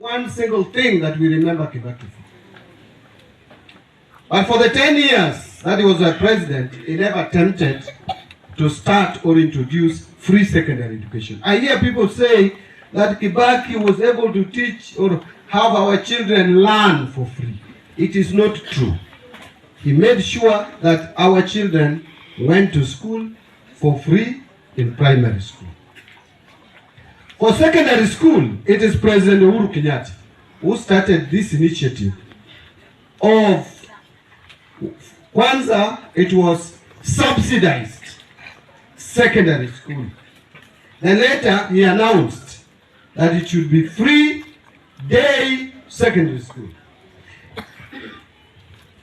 one single thing that we remember Kibaki for. But for the 10 years that he was a president, he never attempted to start or introduce free secondary education. I hear people say that Kibaki was able to teach or have our children learn for free. It is not true. He made sure that our children went to school for free in primary school. For secondary school, it is President Uhuru Kenyatta who started this initiative of, Kwanza, it was subsidized secondary school. Then later he announced that it should be free day secondary school.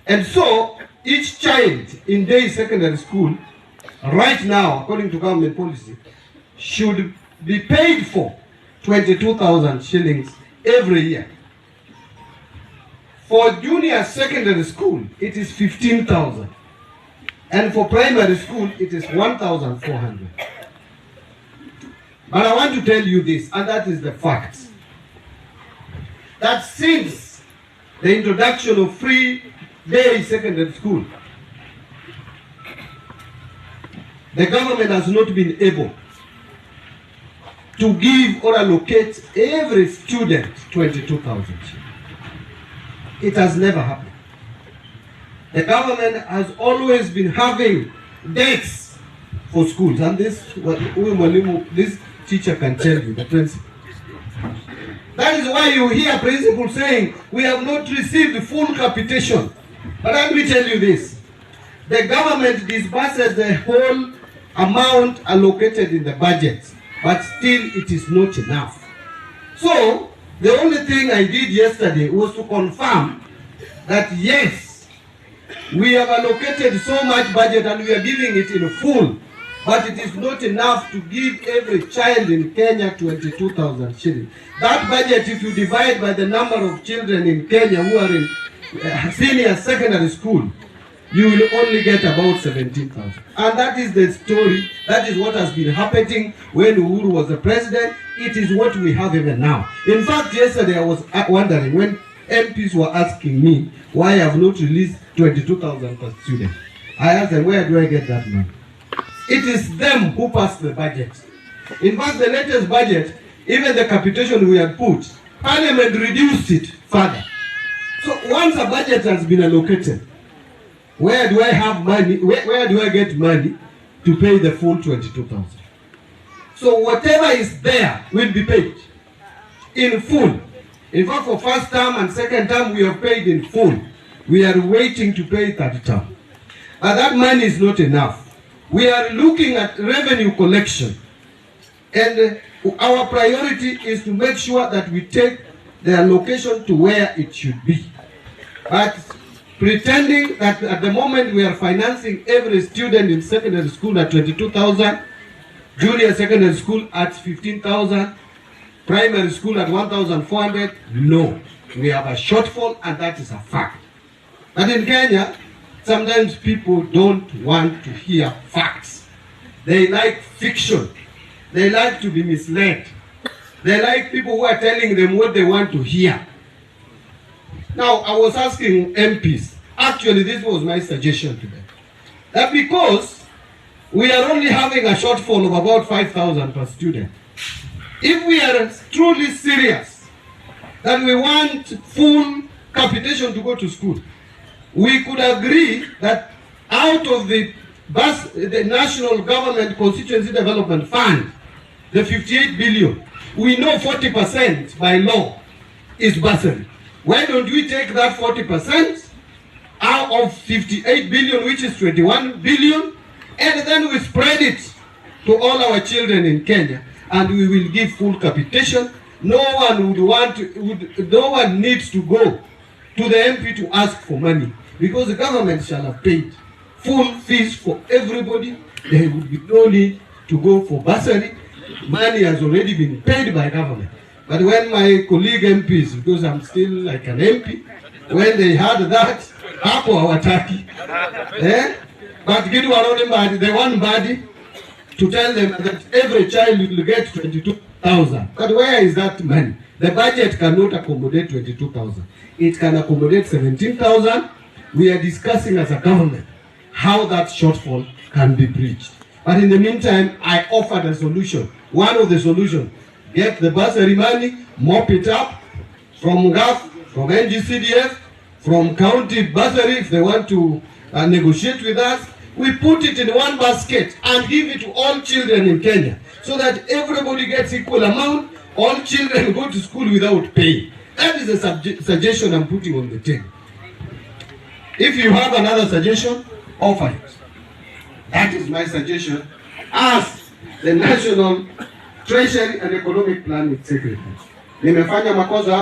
And so each child in day secondary school right now, according to government policy, should be paid for 22,000 shillings every year. For junior secondary school, it is 15,000. And for primary school, it is 1,400. But I want to tell you this, and that is the fact, that since the introduction of free day secondary school, the government has not been able to give or allocate every student 22,000. It has never happened. The government has always been having dates for schools, and this teacher can tell you, the principal. That is why you hear principals saying, we have not received full capitation. But let me tell you this, the government disburses the whole amount allocated in the budget, but still it is not enough. So, the only thing I did yesterday was to confirm that yes, we have allocated so much budget and we are giving it in full, but it is not enough to give every child in Kenya 22,000 shillings. That budget, if you divide by the number of children in Kenya who are in senior secondary school, you will only get about 17,000. And that is the story. That is what has been happening when Uhuru was the president. It is what we have even now. In fact, yesterday I was wondering when MPs were asking me why I have not released 22,000 per student. I asked them, where do I get that money? It is them who passed the budget. In fact, the latest budget, even the capitation we had put, Parliament reduced it further. So once a budget has been allocated, where do I have money? Where do I get money to pay the full 22,000? So whatever is there will be paid in full. In fact, for first term and second term, we have paid in full. We are waiting to pay third term. But that money is not enough. We are looking at revenue collection. And our priority is to make sure that we take the allocation to where it should be. But pretending that at the moment we are financing every student in secondary school at 22,000, junior secondary school at 15,000, primary school at 1,400, no. We have a shortfall, and that is a fact. But in Kenya, sometimes people don't want to hear facts. They like fiction. They like to be misled. They like people who are telling them what they want to hear. Now, I was asking MPs, actually this was my suggestion to them, that because we are only having a shortfall of about 5,000 per student, if we are truly serious that we want full capitation to go to school, we could agree that out of the National Government Constituency Development Fund, the 58 billion, we know 40% by law is bursary. Why don't we take that 40% out of 58 billion, which is 21 billion, and then we spread it to all our children in Kenya, and we will give full capitation. No one needs to go to the MP to ask for money, because the government shall have paid full fees for everybody. There would be no need to go for bursary. Money has already been paid by government. But when my colleague MPs, because I'm still like an MP, when they heard that, hapo hawataki. But they want Mbadi to tell them that every child will get 22,000. But where is that money? The budget cannot accommodate 22,000. It can accommodate 17,000. We are discussing as a government how that shortfall can be bridged. But in the meantime, I offered a solution. One of the solutions, get the bursary money, mop it up from GAF, from NGCDF, from county bursary if they want to negotiate with us. We put it in one basket and give it to all children in Kenya so that everybody gets equal amount. All children go to school without pay. That is a suggestion I'm putting on the table. If you have another suggestion, offer it. That is my suggestion as the National Treasury and Economic Planning Secretary. Nimefanya makosa hapa.